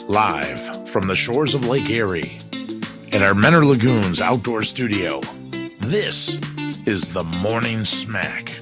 Live from the shores of Lake Erie in our Menor Lagoons outdoor studio, this is the Morning Smack.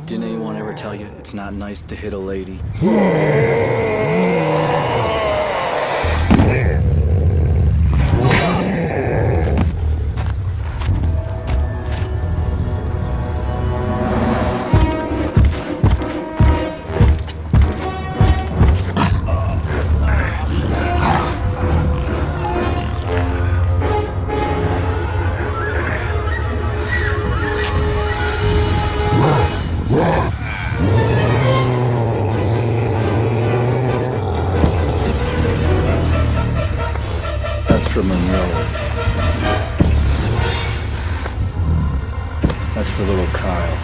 Didn't anyone ever tell you it's not nice to hit a lady? That's for Monroe. That's for little Kyle.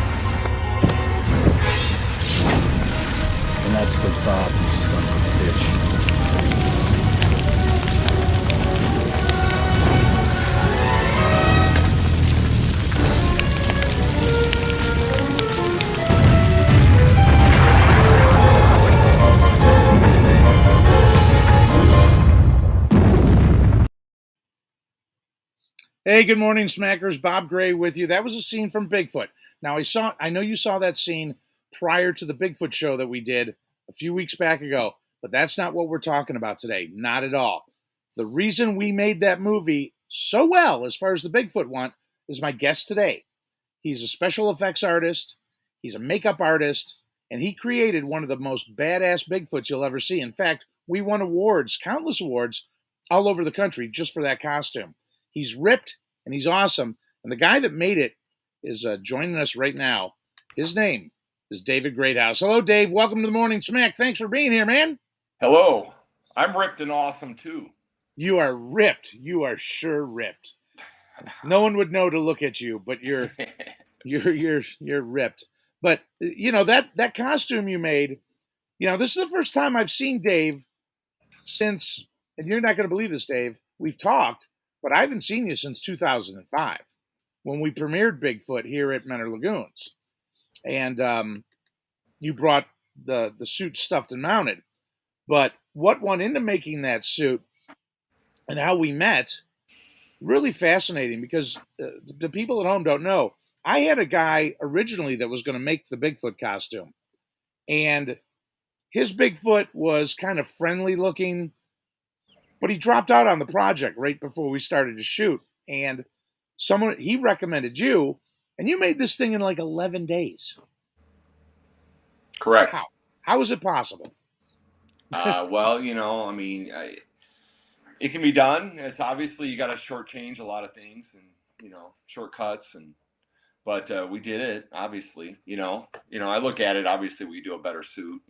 And that's for Bob, you son of a bitch. Hey, good morning, Smackers. Bob Gray with you. That was a scene from Bigfoot. Now, I know you saw that scene prior to the Bigfoot show that we did a few weeks back ago, but that's not what we're talking about today. Not at all. The reason we made that movie so well, as far as the Bigfoot one, is my guest today. He's a special effects artist, he's a makeup artist, and he created one of the most badass Bigfoots you'll ever see. In fact, we won awards, countless awards, all over the country just for that costume. He's ripped and he's awesome. And the guy that made it is joining us right now. His name is David Greathouse. Hello, Dave. Welcome to the Morning Smack. Thanks for being here, man. Hello. I'm ripped and awesome too. You are ripped. You are sure ripped. No one would know to look at you, but you're ripped. But you know that costume you made. You know, this is the first time I've seen Dave since, and you're not going to believe this, Dave. We've talked. But I haven't seen you since 2005 when we premiered Bigfoot here at Menor Lagoons. And you brought the suit stuffed and mounted. But what went into making that suit and how we met, really fascinating because the people at home don't know. I had a guy originally that was going to make the Bigfoot costume. And his Bigfoot was kind of friendly looking, but he dropped out on the project right before we started to shoot. And he recommended you, and you made this thing in like 11 days. Correct. How is it possible? Well, it can be done. It's obviously you got to shortchange a lot of things and, shortcuts but we did it, obviously, I look at it, obviously we do a better suit,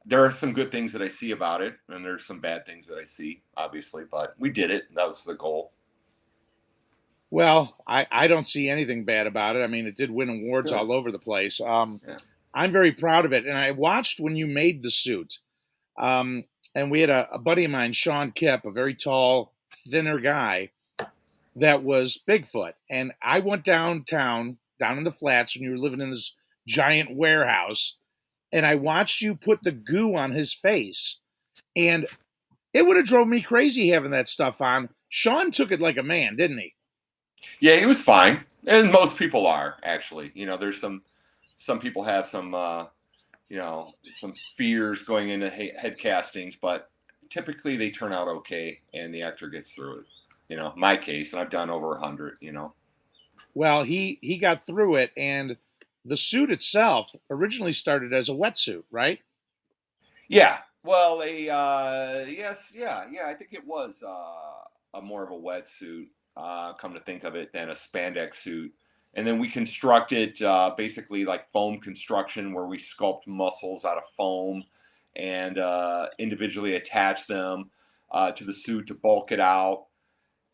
there are some good things that I see about it, and there's some bad things that I see, obviously, but we did it. That was the goal. Well, I don't see anything bad about it. I mean, it did win awards all over the place. I'm very proud of it. And I watched when you made the suit. And we had a buddy of mine, Sean Kipp, a very tall, thinner guy that was Bigfoot. And I went downtown, down in the flats when you were living in this giant warehouse, and I watched you put the goo on his face. And it would have drove me crazy having that stuff on. Sean took it like a man, didn't he? Yeah, he was fine. And most people are, actually. There's some some people have some some fears going into head castings, but typically they turn out okay, and the actor gets through it. My case, and I've done over 100. Well, he got through it, and the suit itself originally started as a wetsuit, right? Yeah. Well, yes, yeah. I think it was a more of a wetsuit, come to think of it, than a spandex suit. And then we constructed basically like foam construction, where we sculpt muscles out of foam and individually attach them to the suit to bulk it out.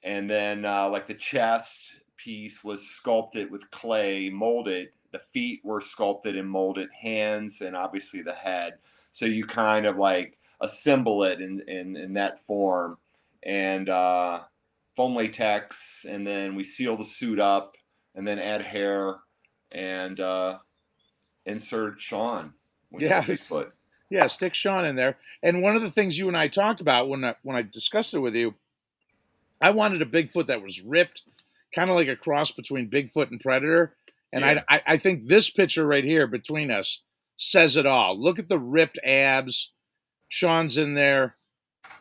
And then like the chest piece was sculpted with clay, molded. The feet were sculpted and molded, hands, and obviously the head. So you kind of like assemble it in that form, and foam latex, and then we seal the suit up, and then add hair and insert Sean. We have Yeah, a Bigfoot. yeah. Stick Sean in there. And one of the things you and I talked about when I discussed it with you, I wanted a Bigfoot that was ripped, kind of like a cross between Bigfoot and Predator. And Yeah. I think this picture right here between us says it all. Look at the ripped abs. Sean's in there.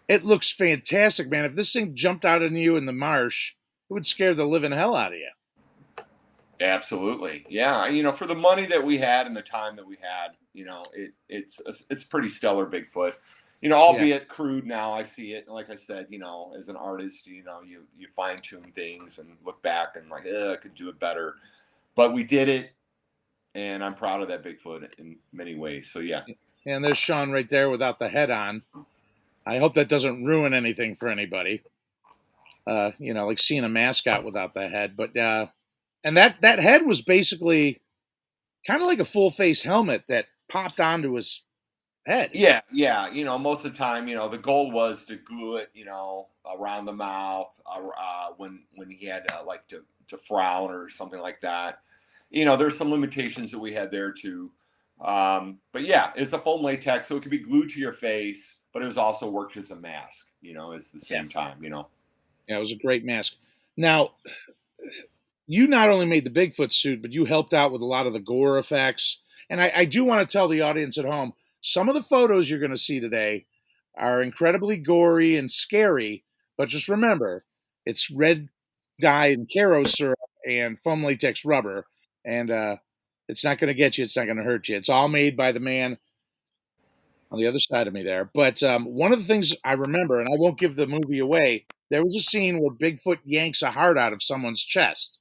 It looks fantastic, man. If this thing jumped out on you in the marsh, it would scare the living hell out of you. Absolutely. Yeah. For the money that we had and the time that we had, it's pretty stellar Bigfoot. Yeah. Albeit crude now, I see it. And like I said, as an artist, you fine tune things and look back and like, I could do it better. But we did it, and I'm proud of that Bigfoot in many ways. So yeah. And there's Sean right there without the head on. I hope that doesn't ruin anything for anybody. Like seeing a mascot without the head. But and that head was basically kind of like a full face helmet that popped onto his head. Yeah, yeah. Most of the time, the goal was to glue it, around the mouth, when he had like to frown or something like that. There's some limitations that we had there too. But yeah, it's a foam latex, so it could be glued to your face, but it was also worked as a mask. At the same time. Yeah, it was a great mask. Now, you not only made the Bigfoot suit, but you helped out with a lot of the gore effects. And I do want to tell the audience at home, some of the photos you're going to see today are incredibly gory and scary. But just remember, it's red dye and Caro syrup and foam latex rubber. And it's not going to get you. It's not going to hurt you. It's all made by the man on the other side of me there. But one of the things I remember, and I won't give the movie away, there was a scene where Bigfoot yanks a heart out of someone's chest.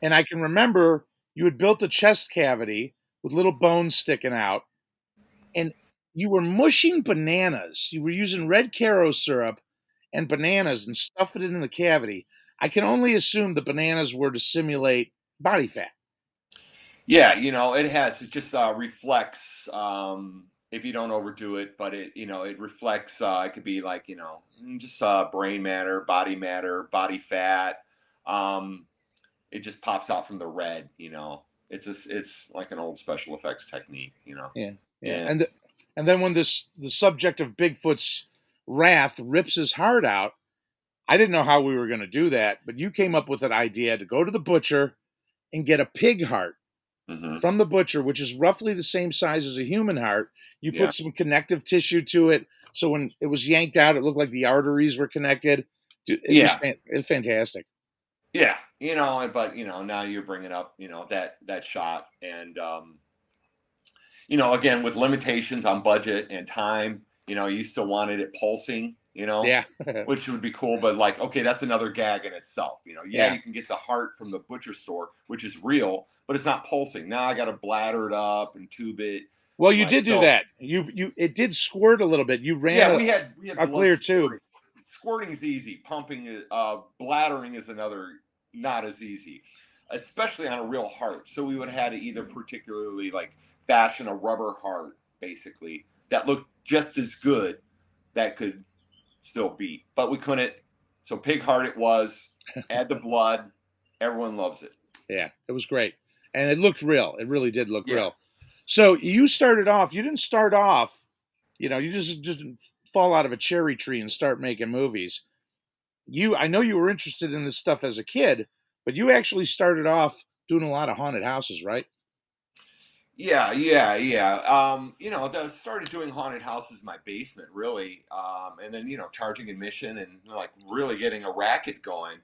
And I can remember you had built a chest cavity with little bones sticking out, and you were mushing bananas. You were using red Caro syrup and bananas and stuffing it in the cavity. I can only assume the bananas were to simulate body fat. Yeah, it just reflects, if you don't overdo it, but it reflects, it could be like, just brain matter, body fat. It just pops out from the red. It's like an old special effects technique. Yeah, yeah. Yeah. And then when the subject of Bigfoot's wrath rips his heart out, I didn't know how we were going to do that, but you came up with an idea to go to the butcher and get a pig heart Mm-hmm. from the butcher, which is roughly the same size as a human heart. You Yeah. put some connective tissue to it, so when it was yanked out, it looked like the arteries were connected. Dude, it was Yeah. fantastic. Yeah. But now you're bringing up, that shot, and again, with limitations on budget and time, you still wanted it pulsing. Yeah, Which would be cool, but like, okay, that's another gag in itself. Yeah. You can get the heart from the butcher store, which is real, but it's not pulsing. Now I got to bladder it up and tube it. well, you Like, did do so, that. You it did squirt a little bit. You ran yeah, a, we had a blood clear tube. squirting. Squirting is easy. Pumping is, bladdering is another, not as easy, especially on a real heart. So we would have had to either particularly like fashion a rubber heart, basically, that looked just as good, that could still beat, but we couldn't. So pig heart it was. Add the blood. Everyone loves it. Yeah, it was great, and it looked real. It really did look Yeah. real. So you started off. You didn't start off. You just didn't fall out of a cherry tree and start making movies. I know you were interested in this stuff as a kid, but you actually started off doing a lot of haunted houses, right? Yeah. Started doing haunted houses in my basement, really, and then charging admission and like really getting a racket going.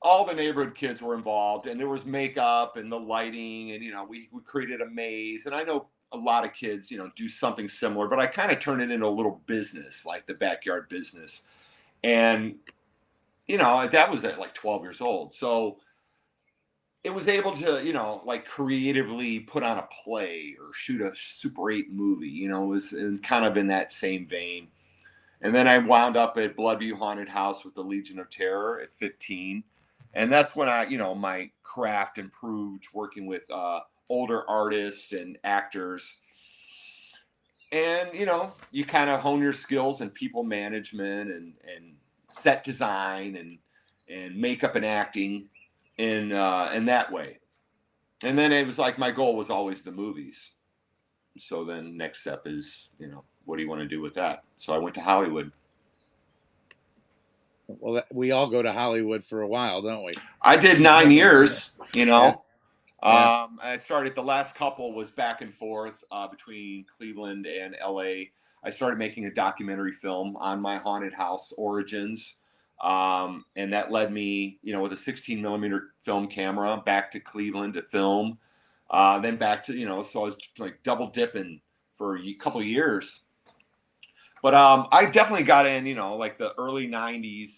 All the neighborhood kids were involved, and there was makeup and the lighting, and we created a maze. And I know a lot of kids, do something similar, but I kind of turned it into a little business, like the backyard business. And that was at like 12 years old, so it was able to, like creatively put on a play or shoot a Super 8 movie. It was kind of in that same vein. And then I wound up at Bloodview Haunted House with the Legion of Terror at 15. And that's when my craft improved working with older artists and actors. And, you kind of hone your skills in people management and set design and makeup and acting in that way. And then it was like my goal was always the movies. So then next step is, what do you want to do with that? So I went to Hollywood. Well, we all go to Hollywood for a while, don't we? I did 9 years, Yeah, yeah. I started, the last couple was back and forth between Cleveland and LA. I started making a documentary film on my haunted house origins. And that led me, with a 16 millimeter film camera back to Cleveland to film. Then back to, so I was like double dipping for a couple of years. But I definitely got in, like the early 90s,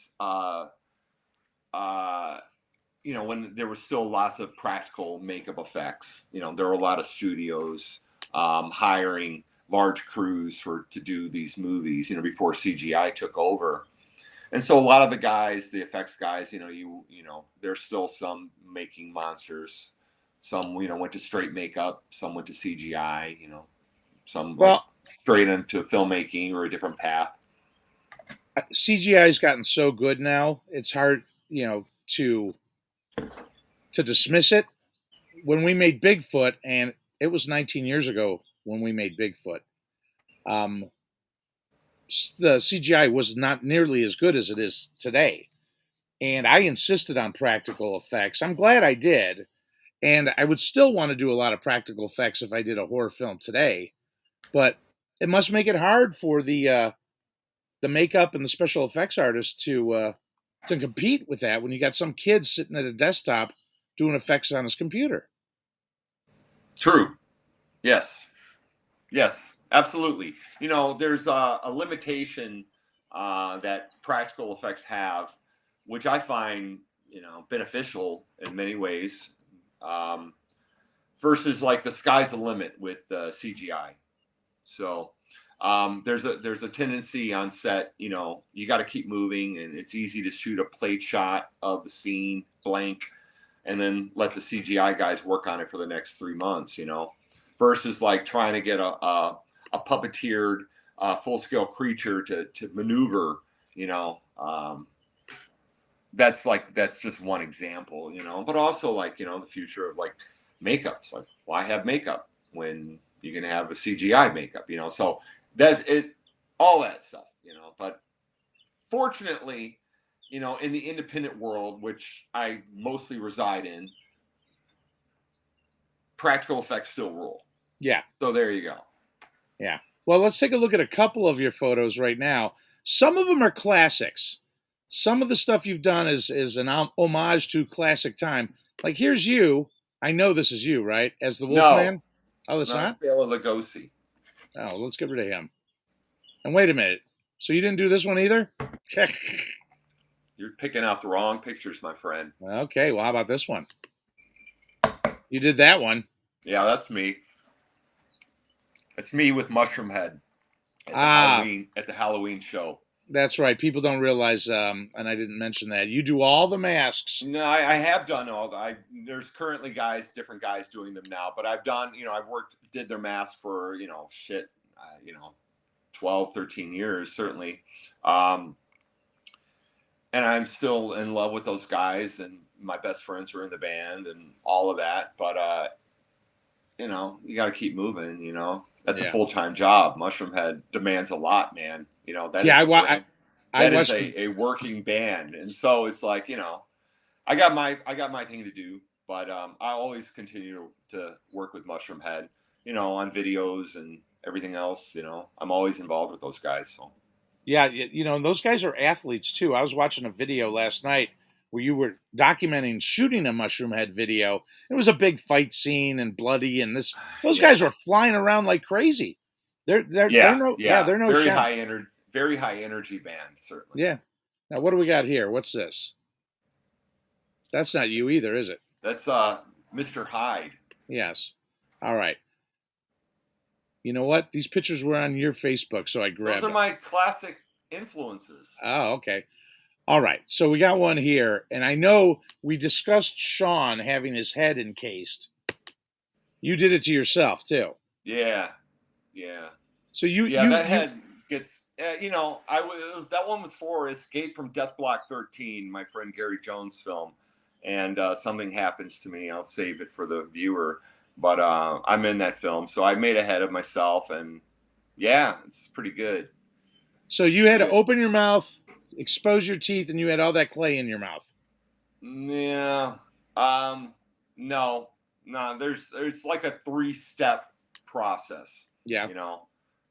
when there was still lots of practical makeup effects. There were a lot of studios hiring large crews to do these movies, before CGI took over. And so a lot of the guys, the effects guys, there's still some making monsters. Some, went to straight makeup. Some went to CGI. Some like Well, straight into filmmaking or a different path. CGI's gotten so good now; it's hard, to dismiss it. When we made Bigfoot, and it was 19 years ago when we made Bigfoot, um, the CGI was not nearly as good as it is today. And I insisted on practical effects. I'm glad I did. And I would still want to do a lot of practical effects if I did a horror film today. But it must make it hard for the makeup and the special effects artists to compete with that when you got some kid sitting at a desktop doing effects on his computer. True. Yes. Yes. Absolutely. There's a limitation that practical effects have, which I find, beneficial in many ways, um, versus like the sky's the limit with CGI. So there's a tendency on set, you got to keep moving, and it's easy to shoot a plate shot of the scene blank, and then let the CGI guys work on it for the next 3 months, versus like trying to get a puppeteered full scale creature to maneuver, you know. That's just one example, but also like, the future of like makeups. Like, why have makeup when you can have a CGI makeup, So that's it, all that stuff, But fortunately, in the independent world, which I mostly reside in, practical effects still rule. Yeah, So there you go. yeah. Well, let's take a look at a couple of your photos right now. Some of them are classics. Some of the stuff you've done is an homage to classic time. Like here's you. I know this is you, right? As the No, Wolfman. Oh, that's not not. Bela Lugosi. Oh, let's get rid of him. And wait a minute. So you didn't do this one either? You're picking out the wrong pictures, my friend. Okay. Well, how about this one? You did that one. Yeah, that's me. It's me with mushroom head at the Ah, Halloween show. that's right. People don't realize, and I didn't mention that you do all the masks. No, I have done all that. There's currently different guys doing them now, but I've done, did their masks for, 12, 13 years, certainly. Um, and I'm still in love with those guys, and my best friends are in the band and all of that. But, you got to keep moving, That's a Yeah. full-time job. Mushroom Head demands a lot, man. That Yeah. is I, a wa- I, brand. I That is watched. a working band. And so it's like, I got my thing to do, but I always continue to work with Mushroom Head. on videos and everything else. I'm always involved with those guys. So Yeah, and those guys are athletes too. I was watching a video last night where you were documenting shooting a mushroom head video. It was a big fight scene and bloody, and those yeah, guys were flying around like crazy. They're yeah, no yeah. they're no Very sham. high energy, very high energy band, certainly. Yeah. Now what do we got here? What's this? That's not you either, is it? That's Mr. Hyde. Yes. All right. You know what? These pictures were on your Facebook, so I Those grabbed are them. my classic influences. Oh, okay. All right. So we got one here, and I know we discussed Sean having his head encased. You did it to yourself too. Yeah, yeah, So yeah. That head gets. That one was for Escape from Death Block 13, my friend Gary Jones' film, and something happens to me. I'll save it for the viewer, but I'm in that film, so I made a head of myself, and yeah, it's pretty good. So you had to open your mouth, expose your teeth, and you had all that clay in your mouth. Yeah. No. No. There's like a 3-step process. Yeah.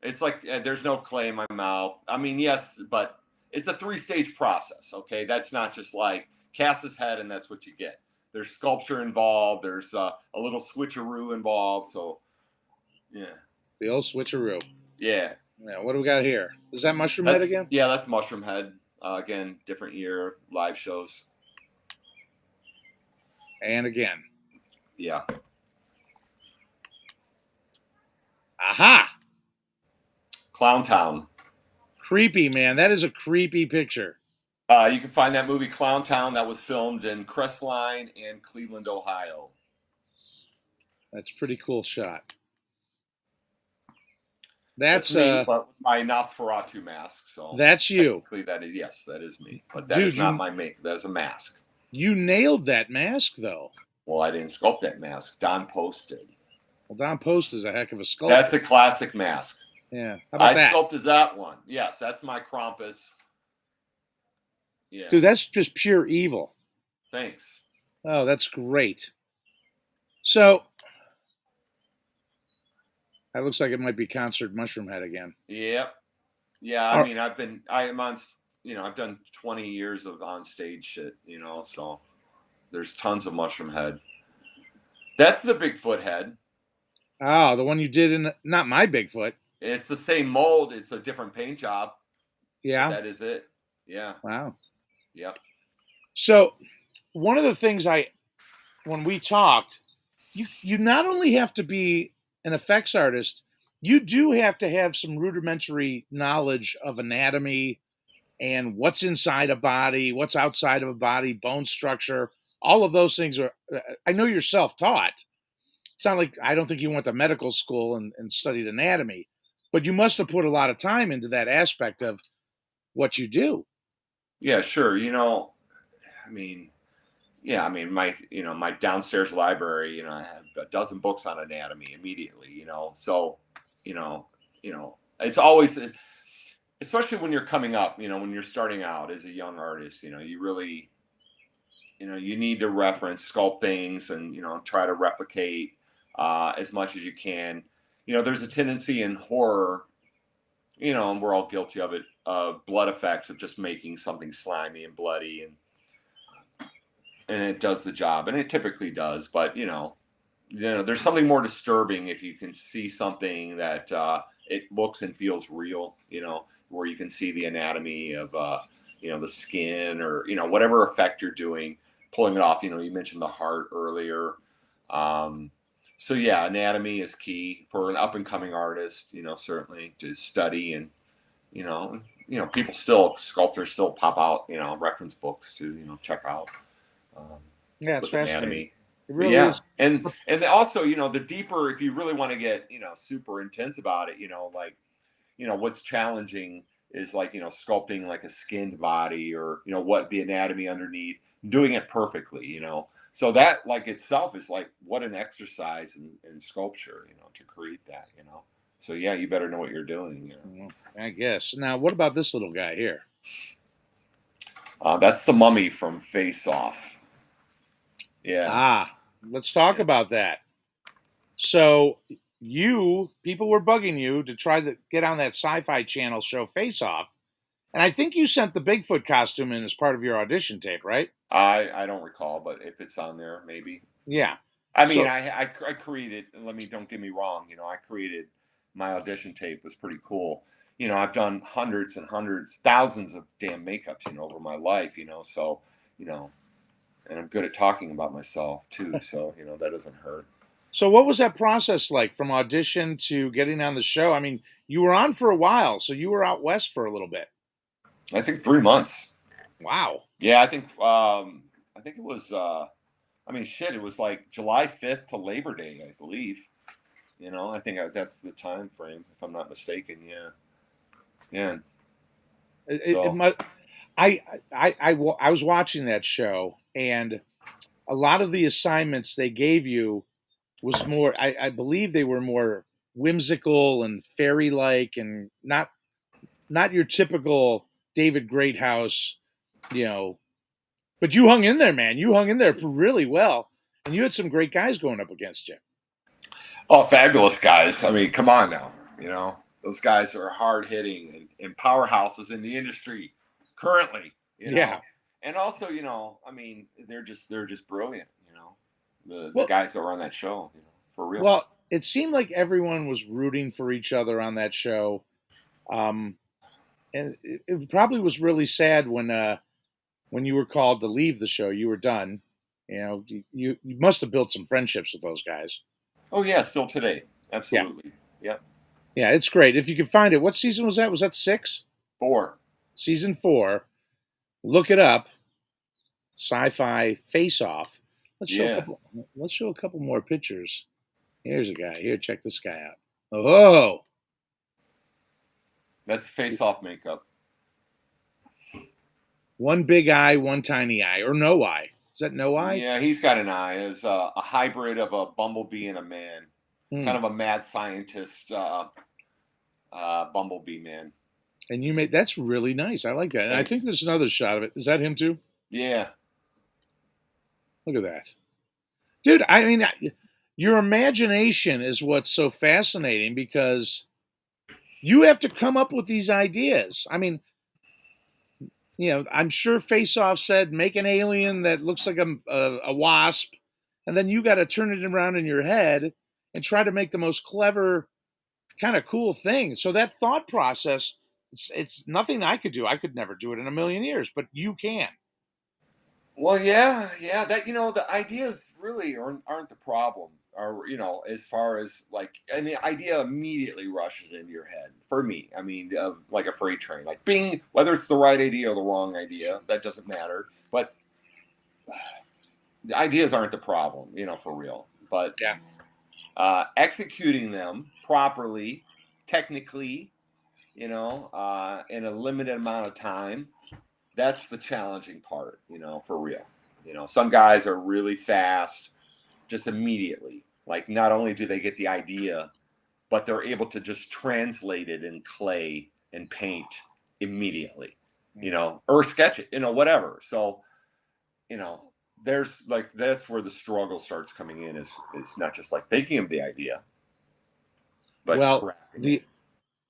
It's like there's no clay in my mouth. I mean, yes, but it's a 3-stage process. Okay, that's not just like cast his head and that's what you get. There's sculpture involved. There's a little switcheroo involved. So, yeah. The old switcheroo. Yeah. Yeah. What do we got here? Is that Mushroom Head again? Yeah, that's Mushroom Head. Again, different year, live shows. And again. Yeah. Aha! Clown Town. Creepy, man. That is a creepy picture. You can find that movie Clown Town. That was filmed in Crestline and Cleveland, Ohio. That's a pretty cool shot. That's me, but with my Nosferatu mask. So that's you. Yes, that is me. But that is not my make. That is a mask. You nailed that mask, though. Well, I didn't sculpt that mask. Don Post did. Well, Don Post is a heck of a sculptor. That's a classic mask. Yeah. How about I sculpted that one. Yes, that's my Krampus. Yeah. Dude, that's just pure evil. Thanks. Oh, that's great. So that looks like it might be Concert Mushroom Head again. Yep. Yeah, I mean, I've done 20 years of on stage shit, so there's tons of Mushroom Head. That's the Bigfoot head. Oh, the one you did in not my Bigfoot. It's the same mold. It's a different paint job. Yeah. That is it. Yeah. Wow. Yep. So one of the things when we talked, you not only have to be an effects artist, you do have to have some rudimentary knowledge of anatomy and what's inside a body, what's outside of a body, bone structure. All of those things are, I know you're self-taught. It's not like, I don't think you went to medical school and studied anatomy, but you must have put a lot of time into that aspect of what you do. Yeah, sure. My downstairs library, I have a dozen books on anatomy immediately, so, it's always, especially when you're coming up, when you're starting out as a young artist, you really, you need to reference, sculpt things and, try to replicate as much as you can. There's a tendency in horror, and we're all guilty of it, blood effects of just making something slimy and bloody and it does the job, and it typically does, but there's something more disturbing if you can see something that it looks and feels real, where you can see the anatomy of the skin or whatever effect you're doing, pulling it off. You mentioned the heart earlier. So yeah, anatomy is key for an up and coming artist, certainly to study and sculptors still pop out, reference books to, check out. Yeah, it's fascinating. Anatomy. It really is. And also, the deeper, if you really want to get, super intense about it, what's challenging is like, sculpting like a skinned body or, what the anatomy underneath, doing it perfectly, So that like itself is like what an exercise in sculpture, to create that, So yeah, you better know what you're doing. I guess. Now, what about this little guy here? That's the mummy from Face Off. Yeah. Let's talk about that. So people were bugging you to try to get on that Sci-Fi Channel show Face Off, and I think you sent the Bigfoot costume in as part of your audition tape, right? I don't recall, but if it's on there, maybe. Yeah. I mean, So I created. Don't get me wrong. I created my audition tape was pretty cool. I've done hundreds and hundreds, thousands of damn makeups. Over my life. So you know, and I'm good at talking about myself too. So that doesn't hurt. so what was that process like from audition to getting on the show? I mean, you were on for a while, so you were out west for a little bit. I think 3 months. Wow. Yeah, I think it was. I mean, shit, it was like July 5th to Labor Day, I believe. I think that's the time frame, if I'm not mistaken. Yeah, yeah. It So, must, I was watching that show, and a lot of the assignments they gave you was more. I believe they were more whimsical and fairy like, and not your typical David Greathouse, you know. But you hung in there, man. You hung in there really well, and you had some great guys going up against you. oh, fabulous guys. I mean, come on now. Those guys are hard hitting and powerhouses in the industry currently. Yeah. And also, I mean, they're just brilliant. The Well, guys that were on that show, for real. well, it seemed like everyone was rooting for each other on that show. Um, and it probably was really sad when you were called to leave the show. You were done. You must have built some friendships with those guys. Oh yeah, still today, Yeah, absolutely. Yep. yeah, it's great if you can find it. What season was that? Was that 6? 4. Season 4. Look it up. Sci-Fi Face Off. Let's show a Yeah. couple. Let's show a couple more pictures. Here's a guy. Here, check this guy out. Oh, That's face-off makeup. one big eye, one tiny eye, or no eye. Is that no eye? Yeah, he's got an eye. It's a hybrid of a bumblebee and a man, Hmm. kind of a mad scientist bumblebee man. And you made that's really nice. I like that. And I think Thanks. there's another shot of it. Is that him too? Yeah. Look at that, dude. I mean, your imagination is what's so fascinating because you have to come up with these ideas. I mean, I'm sure Face Off said make an alien that looks like a wasp, and then you got to turn it around in your head and try to make the most clever, kind of cool thing. So that thought process, it's nothing I could do. I could never do it in a million years, but you can. Well, yeah, yeah. That the ideas really aren't the problem. Or as far as like, and the idea immediately rushes into your head. For me, I mean, like a freight train, like being whether it's the right idea or the wrong idea, that doesn't matter. But the ideas aren't the problem, for real. But Yeah. executing them properly, technically, in a limited amount of time, that's the challenging part, for real. Some guys are really fast, just immediately. Like, not only do they get the idea, but they're able to just translate it in clay and paint immediately, or sketch it, whatever. So, there's like that's where the struggle starts coming in. Is not just like thinking of the idea, but Well, crafting it.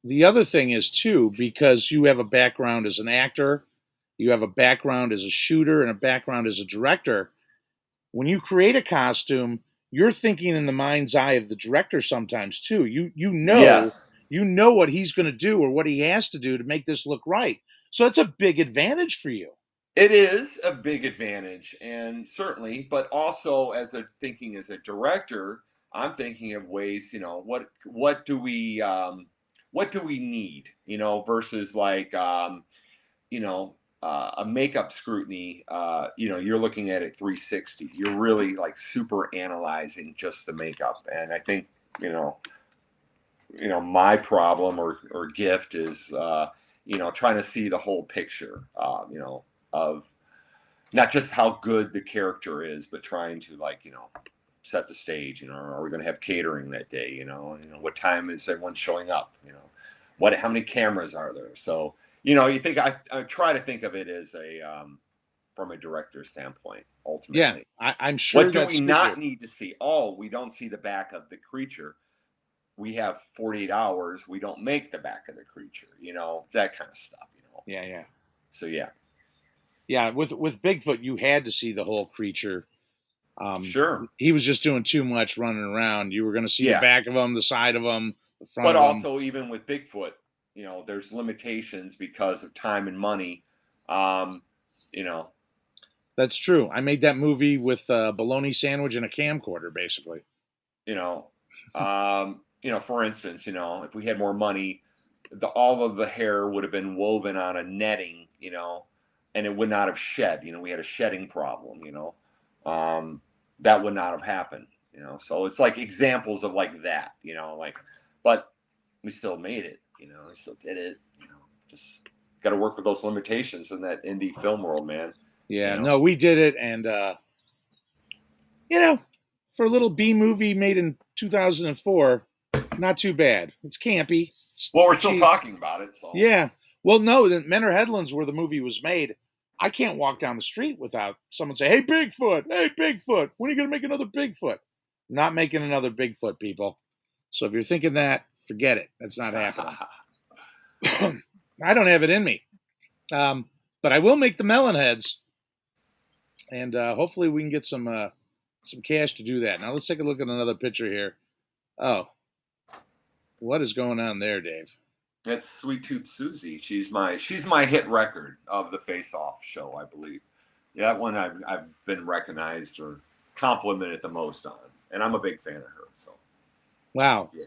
the other thing is too, because you have a background as an actor, you have a background as a shooter, and a background as a director. When you create a costume, you're thinking in the mind's eye of the director sometimes too. Yes, You know what he's going to do or what he has to do to make this look right. So that's a big advantage for you. it is a big advantage, and certainly, but also as a director, I'm thinking of ways. What do we need? Versus like a makeup scrutiny. You're looking at it 360. You're really like super analyzing just the makeup, and I think my problem or gift is trying to see the whole picture. Of not just how good the character is, but trying to like set the stage. Are we going to have catering that day? What time is everyone showing up? How many cameras are there? So you think I try to think of it as a from a director's standpoint. Yeah, Ultimately, I'm sure what do that we suits you. not need to see? Oh, we don't see the back of the creature. we have 48 hours. We don't make the back of the creature, that kind of stuff, Yeah, yeah. So, yeah. Yeah, with Bigfoot, you had to see the whole creature. Sure. He was just doing too much running around. You were going to see the Yeah. back of him, the side of him, the front But of him. also, even with Bigfoot, there's limitations because of time and money. You know, That's true. I made that movie with a bologna sandwich and a camcorder, basically. for instance, if we had more money, all of the hair would have been woven on a netting, and it would not have shed. We had a shedding problem. That would not have happened. So it's like examples of like that. But we still made it. We still did it. Just got to work with those limitations in that indie film world, man. Yeah, no, we did it, and for a little B movie made in 2004, not too bad. It's campy. Well, we're still talking about it. So. Yeah. Well, no, Menor Headlands, where the movie was made, I can't walk down the street without someone say, "Hey, Bigfoot! Hey, Bigfoot! When are you going to make another Bigfoot?" Not making another Bigfoot, people. So if you're thinking that, forget it. That's not happening. I don't have it in me. But I will make the melon heads. And hopefully we can get some cash to do that. Now let's take a look at another picture here. Oh, what is going on there, Dave? That's Sweet Tooth Susie. She's my hit record of the Face Off show, I believe. Yeah, that one I've been recognized or complimented the most on, and I'm a big fan of her. So. Wow. Yeah.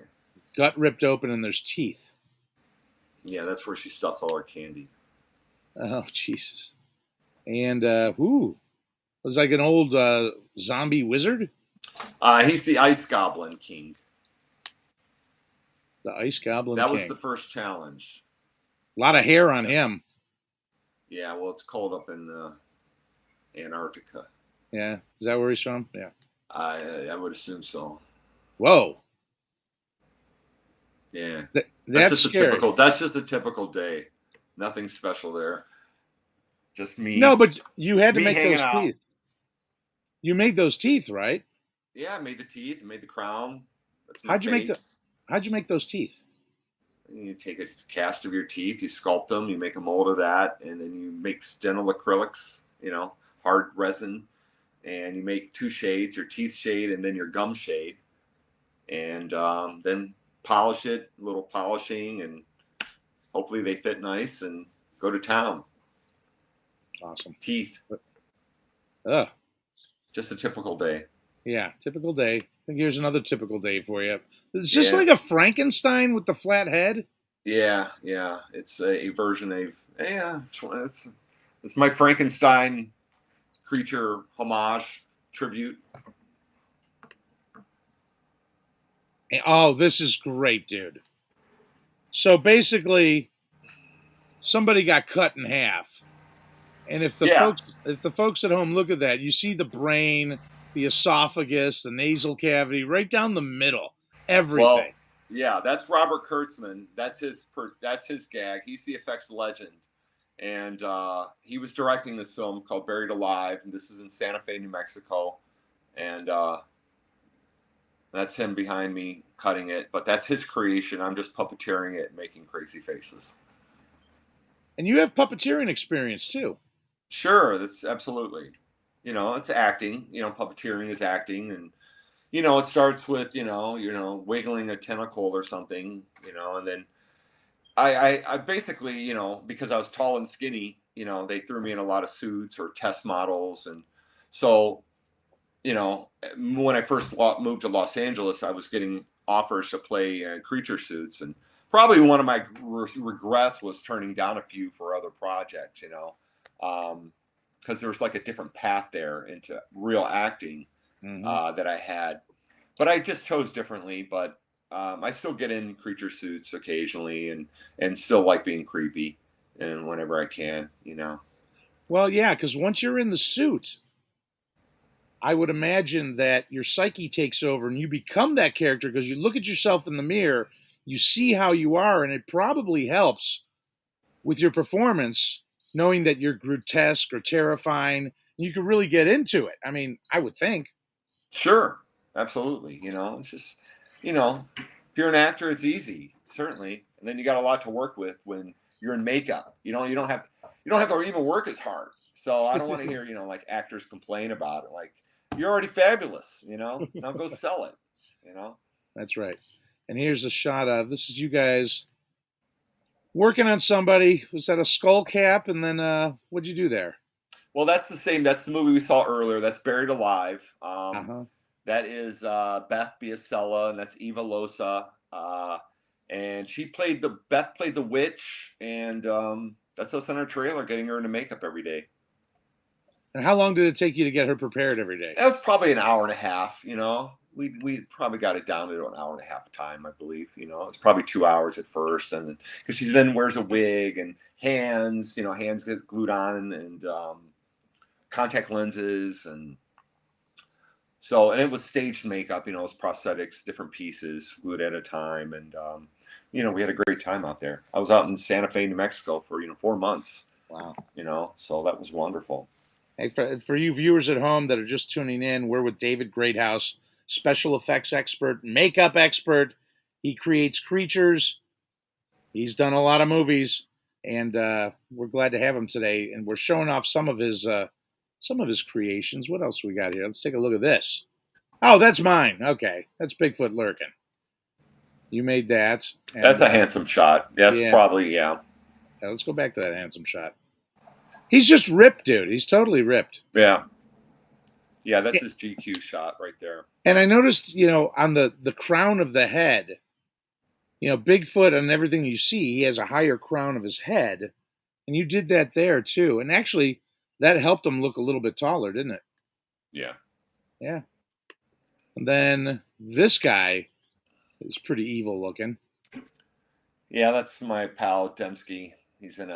Gut ripped open and there's teeth. Yeah, that's where she stuffs all her candy. Oh, Jesus. And it was like an old zombie wizard. He's the Ice Goblin King. The Ice Goblin King. That was the first challenge. A lot of hair on him. Yeah, well, it's cold up in Antarctica. Yeah, is that where he's from? Yeah. I would assume so. Whoa. Yeah. That's just scary. That's just a typical day. Nothing special there. Just me. No, but you had to make those out. teeth. You made those teeth, right? Yeah, I made the teeth. I made the crown. That's How'd you make those teeth? You take a cast of your teeth, you sculpt them, you make a mold of that, and then you make dental acrylics, hard resin, and you make two shades, your teeth shade and then your gum shade, and then polish it, a little polishing, and hopefully they fit nice and go to town. Awesome. Teeth. Just a typical day. Yeah, typical day. I think here's another typical day for you. Is this like a Frankenstein with the flat head? Yeah. It's a version of it's my Frankenstein creature homage tribute. Oh, this is great, dude. So basically, somebody got cut in half, and if the folks at home look at that, you see the brain, the esophagus, the nasal cavity, right down the middle, everything. Well, yeah, that's Robert Kurtzman. That's his gag. He's the effects legend, and he was directing this film called Buried Alive, and this is in Santa Fe, New Mexico, and that's him behind me cutting it. But that's his creation. I'm just puppeteering it and making crazy faces. And you have puppeteering experience too. Sure, that's absolutely. It's acting. Puppeteering is acting, and it starts with wiggling a tentacle or something, and then I basically, because I was tall and skinny, they threw me in a lot of suits or test models, and so when I first moved to Los Angeles, I was getting offers to play creature suits, and probably one of my regrets was turning down a few for other projects, because there was like a different path there into real acting that I had, but I just chose differently. But I still get in creature suits occasionally, and still like being creepy, and whenever I can, Well, yeah, because once you're in the suit, I would imagine that your psyche takes over and you become that character because you look at yourself in the mirror, you see how you are, and it probably helps with your performance, knowing that you're grotesque or terrifying. You can really get into it. I mean, I would think. Sure, absolutely. It's just, If you're an actor, it's easy, certainly, and then you got a lot to work with when you're in makeup. You don't have to even work as hard. So I don't want to hear like actors complain about it. Like you're already fabulous. Now go sell it. That's right. And here's a shot of this is you guys working on somebody. Was that a skull cap? And then what'd you do there? Well, that's the same. That's the movie we saw earlier. That's Buried Alive. Uh-huh. That is Beth Biasella, and that's Eva Losa. And Beth played the witch, and that's us in our trailer, getting her into makeup every day. And how long did it take you to get her prepared every day? That was probably an hour and a half. We probably got it down to an hour and a half time, I believe. It's probably 2 hours at first, and because she then wears a wig and hands get glued on, and contact lenses, and it was staged makeup. It was prosthetics, different pieces glued at a time, and we had a great time out there. I was out in Santa Fe, New Mexico for 4 months. Wow. So that was wonderful. Hey, for you viewers at home that are just tuning in, we're with David Greathouse, special effects expert, makeup expert. He creates creatures. He's done a lot of movies, and we're glad to have him today. And we're showing off some of his creations. What else we got here? Let's take a look at this. Oh, that's mine. Okay, that's Bigfoot lurking. You made that. And, that's a handsome shot. That's probably Yeah, let's go back to that handsome shot. He's just ripped, dude. He's totally ripped. Yeah. Yeah, that's his GQ shot right there. And I noticed, on the crown of the head, Bigfoot and everything you see, he has a higher crown of his head. And you did that there, too. And actually, that helped him look a little bit taller, didn't it? Yeah. Yeah. And then this guy is pretty evil looking. Yeah, that's my pal, Dembski. He's in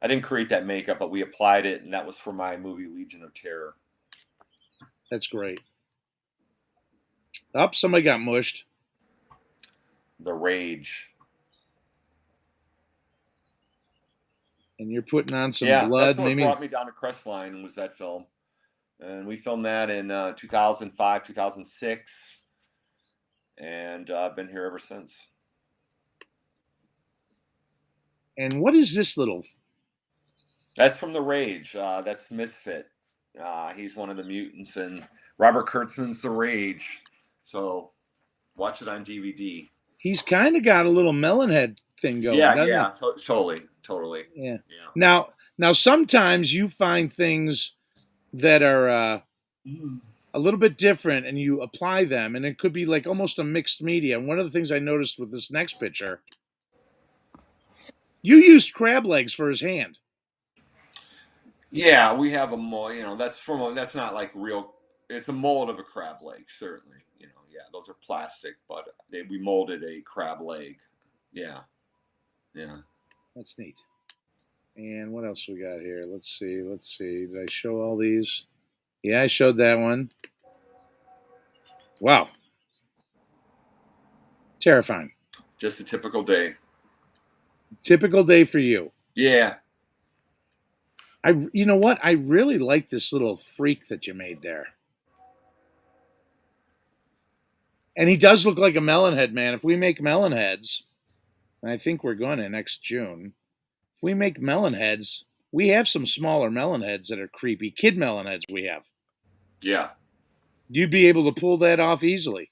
I didn't create that makeup, but we applied it, and that was for my movie Legion of Terror. That's great. Oh, somebody got mushed. The Rage. And you're putting on some blood. That's what brought me down to Crestline was that film. And we filmed that in 2005, 2006. And I've been here ever since. And what is this little... That's from The Rage. That's Misfit. He's one of the mutants, and Robert Kurtzman's The Rage. So watch it on DVD. He's kind of got a little melon head thing going. Totally. Yeah. Now sometimes you find things that are a little bit different, and you apply them, and it could be like almost a mixed media. And one of the things I noticed with this next picture, you used crab legs for his hand. Yeah, we have a mold. That's not like real. It's a mold of a crab leg, certainly. Yeah, those are plastic, but we molded a crab leg. Yeah. That's neat. And what else we got here? Let's see. Did I show all these? Yeah, I showed that one. Wow. Terrifying. Just a typical day. Typical day for you. Yeah. You know what? I really like this little freak that you made there. And he does look like a melon head, man. If we make melon heads, and I think we're going to next June, if we make melon heads, we have some smaller melon heads that are creepy. Kid melon heads we have. Yeah. You'd be able to pull that off easily.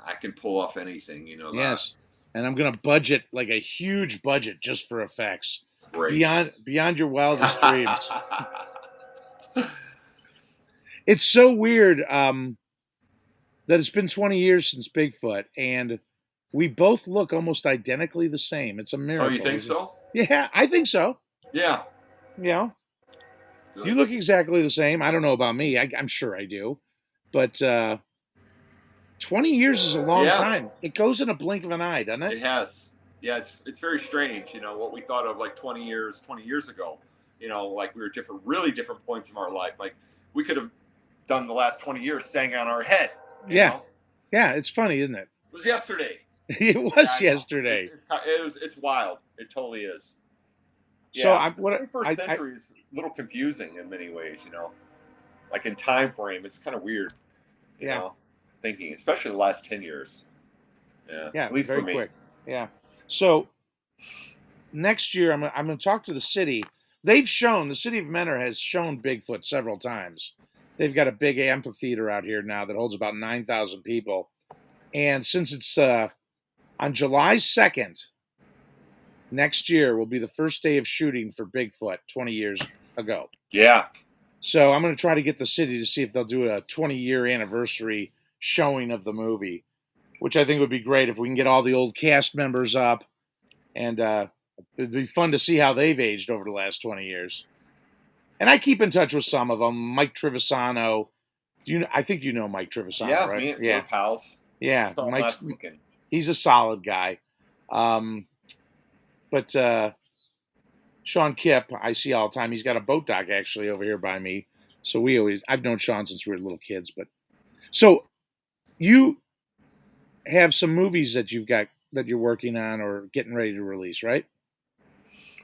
I can pull off anything, that. Yes. And I'm going to budget like a huge budget just for effects. Great. Beyond your wildest dreams. It's so weird that it's been 20 years since Bigfoot, and we both look almost identically the same. It's a miracle. Oh, you think so? Yeah, I think so. Yeah. Yeah. Good. You look exactly the same. I don't know about me. I'm sure I do. But 20 years is a long time. It goes in a blink of an eye, doesn't it? It has. Yeah, it's very strange, what we thought of like 20 years ago, like we were really different points in our life. Like we could have done the last 20 years staying on our head. Yeah. Yeah, it's funny, isn't it? It was yesterday. It was yesterday. It's wild. It totally is. So the 21st century is a little confusing in many ways, like in time frame, it's kind of weird. You know? thinking, especially the last 10 years. Yeah, Yeah, at least for very me. quick. Yeah. So next year, I'm going to talk to the city. They've shown the city of Menor has shown Bigfoot several times. They've got a big amphitheater out here now that holds about 9,000 people. And since it's on July 2nd, next year will be the first day of shooting for Bigfoot 20 years ago. Yeah. So I'm going to try to get the city to see if they'll do a 20-year anniversary showing of the movie, which I think would be great if we can get all the old cast members up. And it'd be fun to see how they've aged over the last 20 years. And I keep in touch with some of them. Mike Trivisano. I think you know Mike Trivisano, Yeah, right? we're Yeah. pals. Yeah. Saw him Mike's last weekend. he's a solid guy. But Sean Kipp, I see all the time. He's got a boat dock actually over here by me. So I've known Sean since we were little kids. But so you have some movies that that you're working on or getting ready to release, right?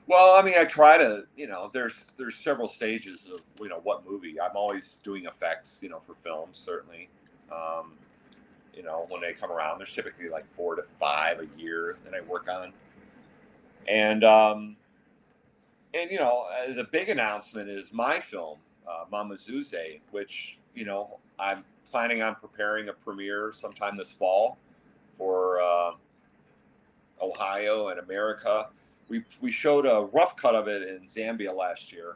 Well, I mean, I try to, there's several stages of, what movie. I'm always doing effects, for films, certainly. Um, when they come around, there's typically like 4 to 5 a year that I work on. And, the big announcement is my film, Mama Zuze, which, I'm planning on preparing a premiere sometime this fall for Ohio and America. We showed a rough cut of it in Zambia last year,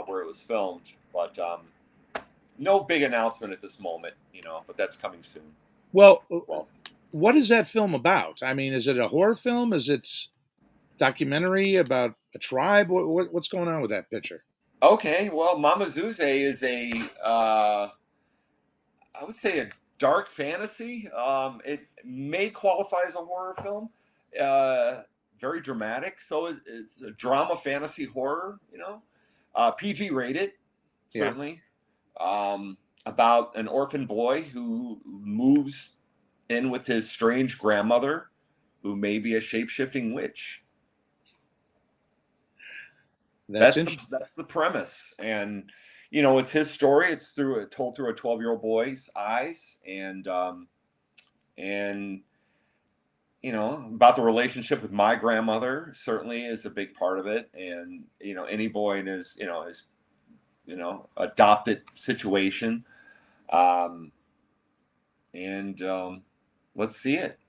where it was filmed, but no big announcement at this moment, but that's coming soon. Well, what is that film about? I mean, is it a horror film? Is it documentary about a tribe? What's going on with that picture? Okay, well, Mama Zuze is I would say a dark fantasy. It may qualify as a horror film. Very dramatic, so it's a drama, fantasy, horror. PG rated, Yeah. certainly. About an orphan boy who moves in with his strange grandmother, who may be a shape shifting witch. That's interesting. That's the premise, and it's his story. It's told through a 12-year-old boy's eyes, and about the relationship with my grandmother certainly is a big part of it, and any boy in his adopted situation, and let's see it.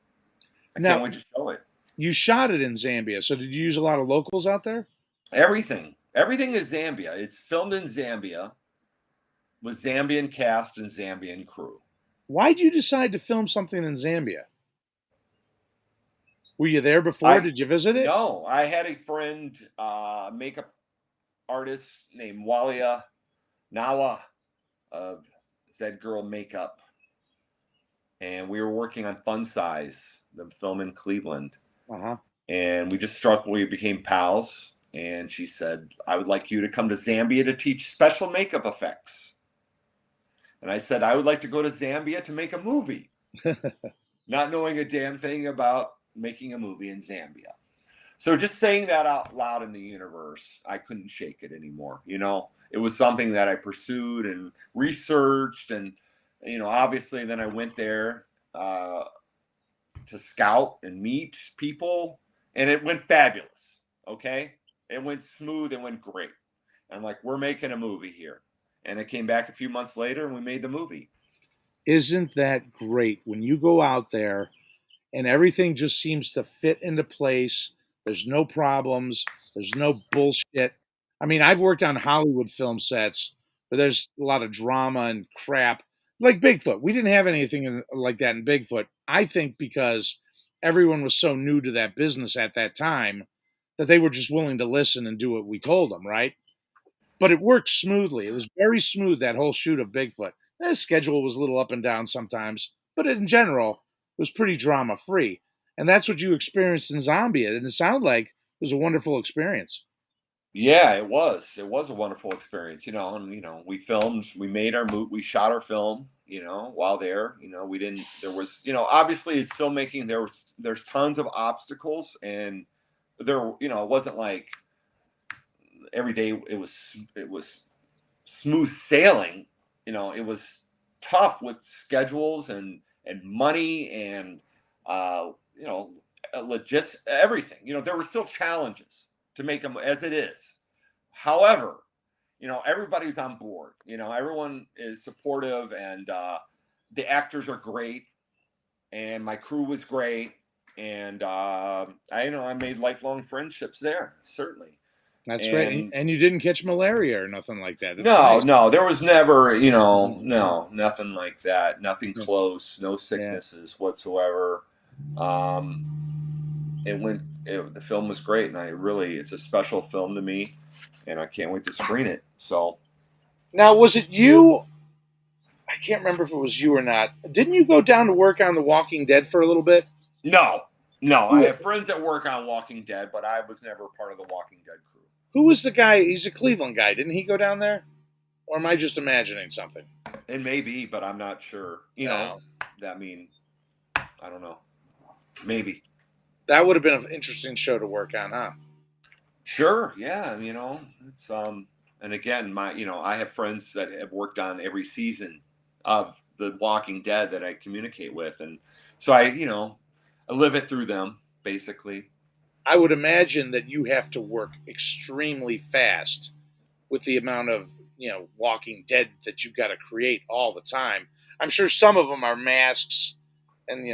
I Now, can't wait to show it. you shot it in Zambia, so did you use a lot of locals out there? Everything is Zambia. It's filmed in Zambia with Zambian cast and Zambian crew. Why did you decide to film something in Zambia? Were you there before? Did you visit it? No, I had a friend, makeup artist named Walia Nawa of Zed Girl Makeup, and we were working on Fun Size, the film in Cleveland. Uh-huh. And we became pals, and she said, I would like you to come to Zambia to teach special makeup effects. And I said, I would like to go to Zambia to make a movie, not knowing a damn thing about making a movie in Zambia. So just saying that out loud in the universe, I couldn't shake it anymore. It was something that I pursued and researched, and obviously then I went there to scout and meet people, and it went fabulous. Okay, it went smooth, it went great. And I'm like, we're making a movie here, and I came back a few months later, and we made the movie. Isn't that great when you go out there and everything just seems to fit into place? There's no problems. There's no bullshit. I mean, I've worked on Hollywood film sets where there's a lot of drama and crap. Like Bigfoot. We didn't have anything like that in Bigfoot. I think because everyone was so new to that business at that time that they were just willing to listen and do what we told them, right? But it worked smoothly. It was very smooth, that whole shoot of Bigfoot. The schedule was a little up and down sometimes, but in general, it was pretty drama free. And that's what you experienced in Zambia. And it sounded like it was a wonderful experience. Yeah, it was. It was a wonderful experience, and we filmed, we shot our film, while there. We didn't. There was, obviously it's filmmaking. There's tons of obstacles, and there, it wasn't like every day it was smooth sailing. It was tough with schedules and money and you know, everything. You know, there were still challenges to make them as it is. However, you know, everybody's on board. You know, everyone is supportive, and the actors are great, and my crew was great, and I made lifelong friendships there, certainly. That's great. And And you didn't catch malaria or nothing like that. That's no, nice. no, there was never, you know, no, nothing like that, nothing Yeah. close, no Yeah. sicknesses whatsoever. The film was great, and it's a special film to me, and I can't wait to screen it. So Now, was it you? I can't remember if it was you or not. Didn't you go down to work on The Walking Dead for a little bit? no, I Who, have friends that work on Walking Dead, but I was never part of the Walking Dead crew. who was the guy? He's a Cleveland guy. Didn't he go down there? Or am I just imagining something? It may be, but I'm not sure. You know, No. I don't know. Maybe. That would have been an interesting show to work on, huh? Sure, yeah, you know, it's and again, I have friends that have worked on every season of The Walking Dead that I communicate with, and so I live it through them basically. I would imagine that you have to work extremely fast with the amount of, Walking Dead that you've got to create all the time. I'm sure some of them are masks and,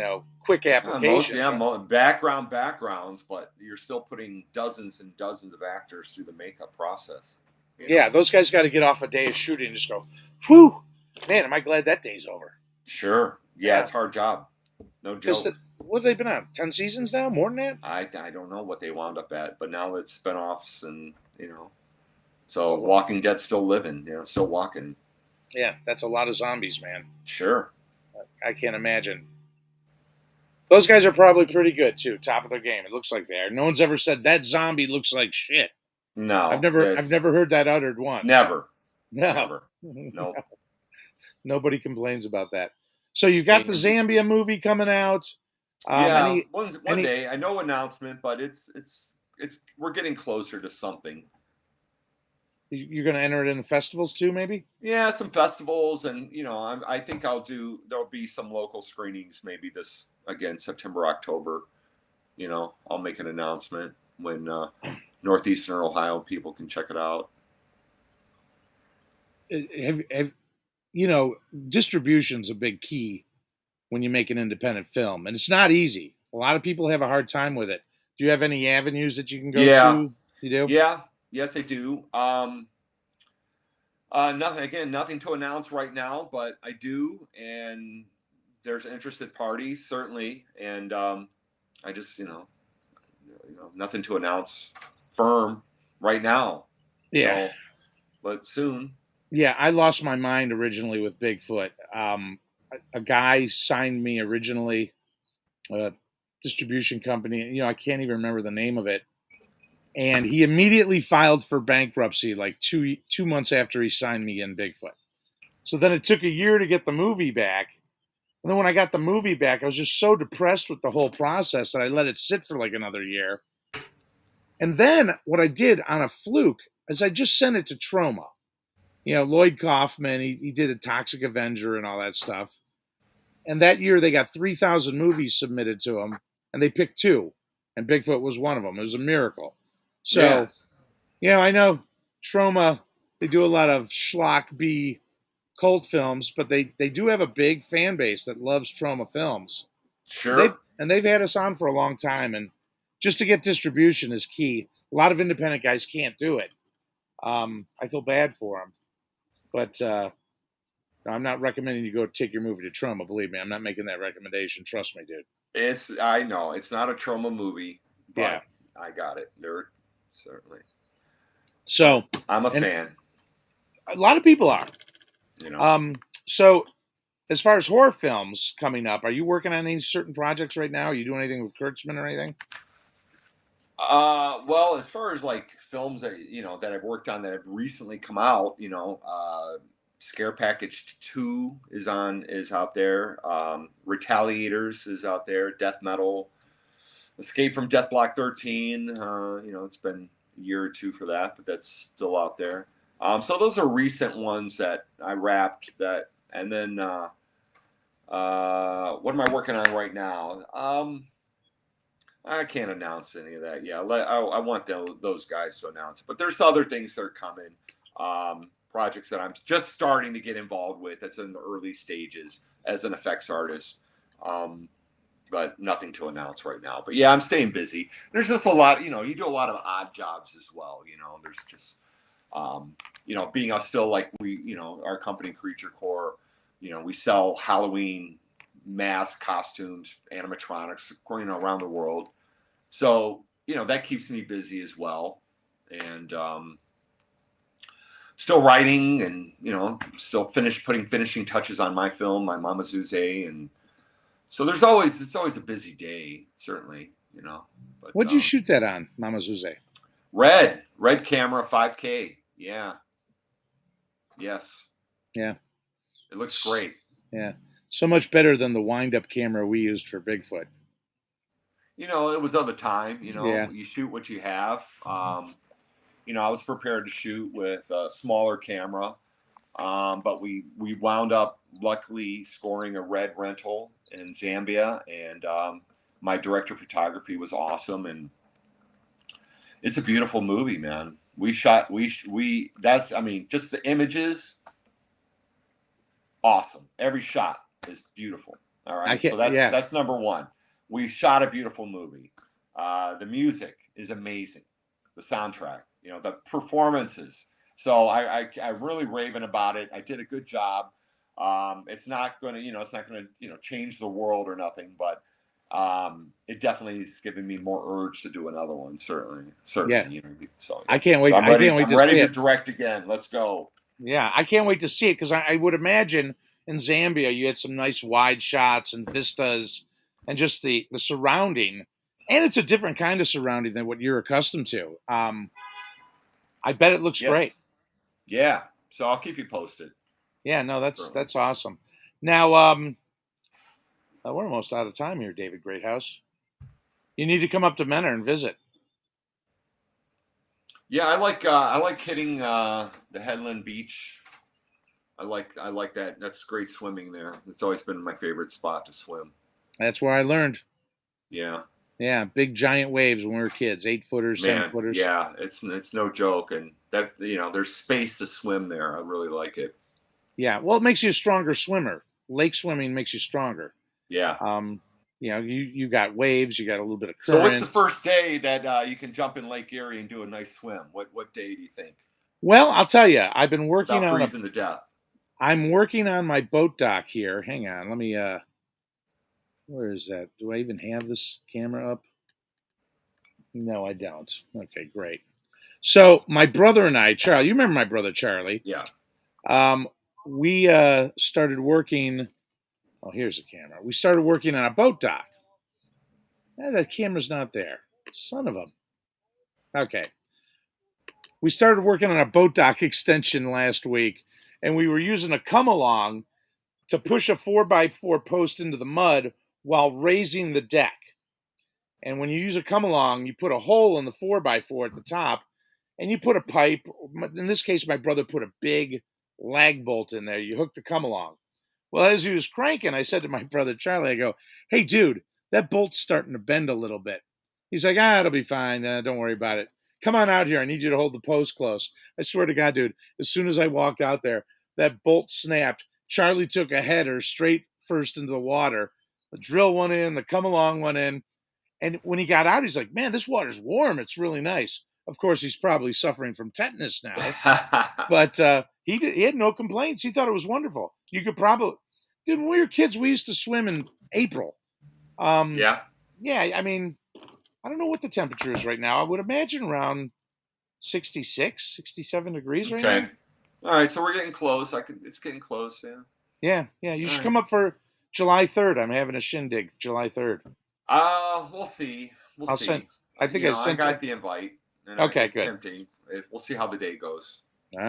quick applications. Backgrounds, but you're still putting dozens and dozens of actors through the makeup process. Yeah, those guys got to get off a day of shooting and just go, whew, man, am I glad that day's over. Sure. Yeah. It's a hard job. No joke. What have they been on? 10 seasons now? More than that? I don't know what they wound up at, but now it's spinoffs and, so Walking Dead's still living, still walking. Yeah, that's a lot of zombies, man. Sure. I can't imagine. Those guys are probably pretty good, too. Top of their game. It looks like they are. No one's ever said, that zombie looks like shit. No. I've never heard that uttered once. Never. No. Never. Nope. Nobody complains about that. So you got the Zambia movie coming out. One day. I know announcement, but it's we're getting closer to something. You're going to enter it in the festivals too, maybe? Yeah, some festivals, and I think there'll be some local screenings, maybe this again September, October. I'll make an announcement when northeastern Ohio people can check it out. Distribution's a big key when you make an independent film, and it's not easy. A lot of people have a hard time with it. Do you have any avenues that you can go to? You do? Yeah. Yes, I do. Nothing to announce right now, but I do, and there's interested parties certainly, and I just nothing to announce firm right now. Yeah, but soon. Yeah, I lost my mind originally with Bigfoot. A guy signed me originally, a distribution company. I can't even remember the name of it. And he immediately filed for bankruptcy like two months after he signed me in Bigfoot. So then it took a year to get the movie back. And then when I got the movie back, I was just so depressed with the whole process that I let it sit for like another year. And then what I did on a fluke is I just sent it to Troma. Lloyd Kaufman, he did a Toxic Avenger and all that stuff. And that year they got 3,000 movies submitted to them, and they picked 2. And Bigfoot was one of them. It was a miracle. So, I know Troma, they do a lot of schlock B cult films, but they do have a big fan base that loves Troma films. Sure. They've had us on for a long time, and just to get distribution is key. A lot of independent guys can't do it. I feel bad for them. But I'm not recommending you go take your movie to Troma. Believe me, I'm not making that recommendation. Trust me, dude. I know it's not a Troma movie, but I got it. There, certainly. So I'm a fan. A lot of people are. So as far as horror films coming up, are you working on any certain projects right now? Are you doing anything with Kurtzman or anything? Well, as far as like films that that I've worked on that have recently come out, Scare Package 2 is out there. Retaliators is out there. Death Metal, Escape from Death Block 13. It's been a year or two for that, but that's still out there. So those are recent ones that I wrapped that And then what am I working on right now? I can't announce any of that. Yeah, I want those guys to announce it. But there's other things that are coming. Projects that I'm just starting to get involved with. That's in the early stages as an effects artist. But nothing to announce right now. But yeah, I'm staying busy. There's just a lot, you do a lot of odd jobs as well. There's just, being us still like our company Creature Core, we sell Halloween masks, costumes, animatronics, around the world. So, that keeps me busy as well. And, still writing and, still putting finishing touches on my film, my Mama Zuze. And so it's always a busy day, certainly, but What'd you shoot that on, Mama Zuze? red camera, 5K. Yeah. Yes. Yeah. It looks great. Yeah. So much better than the wind-up camera we used for Bigfoot. It was of the time, Yeah. You shoot what you have. I was prepared to shoot with a smaller camera, but we wound up luckily scoring a red rental in Zambia, and my director of photography was awesome, and it's a beautiful movie, man. Just the images, awesome. Every shot is beautiful. All right, so that's number one. We shot a beautiful movie. The music is amazing. The soundtrack, the performances. So I'm really raving about it. I did a good job. It's not going to, change the world or nothing, but it definitely is giving me more urge to do another one. Certainly. Yeah. So yeah. I can't wait. So I'm ready, I'm ready to direct again. Let's go. Yeah, I can't wait to see it because I would imagine in Zambia you had some nice wide shots and vistas and just the surrounding, and it's a different kind of surrounding than what you're accustomed to. I bet it looks great. Yeah, so I'll keep you posted. Yeah, no, that's awesome. Now, we're almost out of time here, David Greathouse. You need to come up to Menor and visit. Yeah, I like hitting the Headland Beach. I like that. That's great swimming there. It's always been my favorite spot to swim. That's where I learned. Yeah. Yeah, big giant waves when we were kids, 8-footers, 10-footers. Yeah, it's no joke, and that there's space to swim there. I really like it. Yeah, well, it makes you a stronger swimmer. Lake swimming makes you stronger. Yeah. You got waves, you got a little bit of current. So what's the first day that you can jump in Lake Erie and do a nice swim? What day do you think? Well, I'll tell you, I've been working on freezing to death. I'm working on my boat dock here. Hang on, let me. Where is that? Do I even have this camera up? No, I don't. Okay, great. So my brother and I, Charlie, you remember my brother Charlie? Yeah. We started working. Oh, here's the camera. We started working on a boat dock. That camera's not there. Son of a. Okay. We started working on a boat dock extension last week, and we were using a come along to push a 4x4 post into the mud while raising the deck. And when you use a come along, you put a hole in the 4x4 at the top, and you put a pipe. In this case, my brother put a big lag bolt in there. You hook the come along. Well, as he was cranking, I said to my brother Charlie, I go, "Hey, dude, that bolt's starting to bend a little bit." He's like, "It'll be fine. Don't worry about it. Come on out here. I need you to hold the post close." I swear to God, dude, as soon as I walked out there, that bolt snapped. Charlie took a header straight first into the water. The drill went in, the come along went in. And when he got out, he's like, "Man, this water's warm. It's really nice." Of course, he's probably suffering from tetanus now. But he had no complaints. He thought it was wonderful. You could probably... Dude, when we were kids, we used to swim in April. Yeah. Yeah, I mean, I don't know what the temperature is right now. I would imagine around 66, 67 degrees right now. Okay. All right, so we're getting close. It's getting close, yeah. Yeah. You should come up for July 3rd. I'm having a shindig July 3rd. We'll see. We'll see. I think I got the invite. Okay, good. Tempting. We'll see how the day goes. All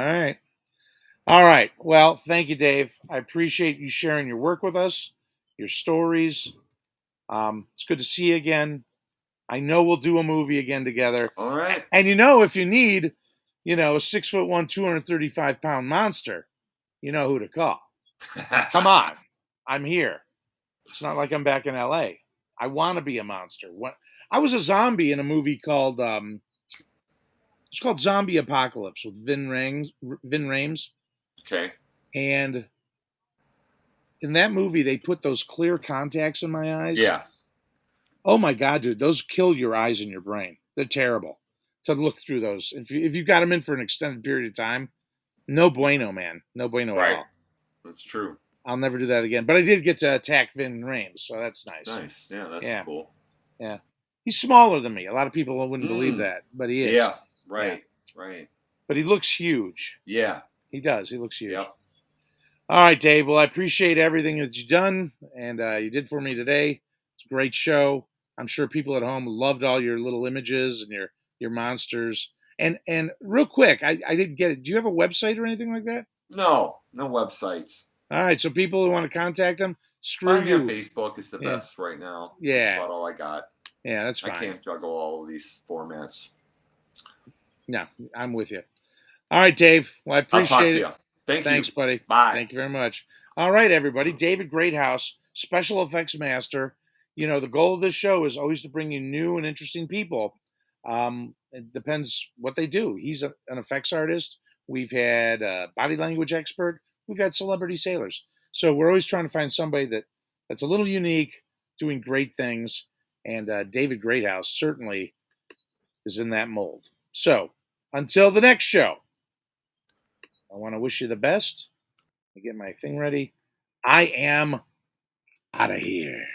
right. Well, thank you, Dave. I appreciate you sharing your work with us, your stories. It's good to see you again. I know we'll do a movie again together. All right. And if you need, a 6'1", 235-pound monster, you know who to call. Come on. I'm here. It's not like I'm back in LA. I want to be a monster. I was a zombie in a movie called it's called Zombie Apocalypse with Vin Rames, Okay. and in that movie they put those clear contacts in my eyes. Yeah. Oh my god, dude, those kill your eyes and your brain. They're terrible to look through those. If you've got them in for an extended period of time, no bueno, man. No bueno at Right. all. That's true. I'll never do that again. But I did get to attack Vin Rames, so that's nice. Nice. Yeah, that's Yeah, cool. yeah. He's smaller than me. A lot of people wouldn't believe Mm. that, but he is. Yeah. Right. Right. But he looks huge. Yeah. He does. He looks huge. Yep. All right, Dave. Well, I appreciate everything that you've done and you did for me today. It's a great show. I'm sure people at home loved all your little images and your monsters. And real quick, I didn't get it. Do you have a website or anything like that? No websites. All right, so people who want to contact them, screw Find me on you. Facebook is the Yeah. best right now. Yeah. That's about all I got. Yeah, that's fine. I can't juggle all of these formats. No, I'm with you. All right, Dave. Well, I appreciate it. Thanks, buddy. Bye. Thank you very much. All right, everybody. David Greathouse, special effects master. You know, the goal of this show is always to bring you new and interesting people. It depends what they do. He's an effects artist. We've had a body language expert. We've had celebrity sailors. So we're always trying to find somebody that's a little unique, doing great things. And David Greathouse certainly is in that mold. So until the next show, I want to wish you the best. I get my thing ready. I am out of here.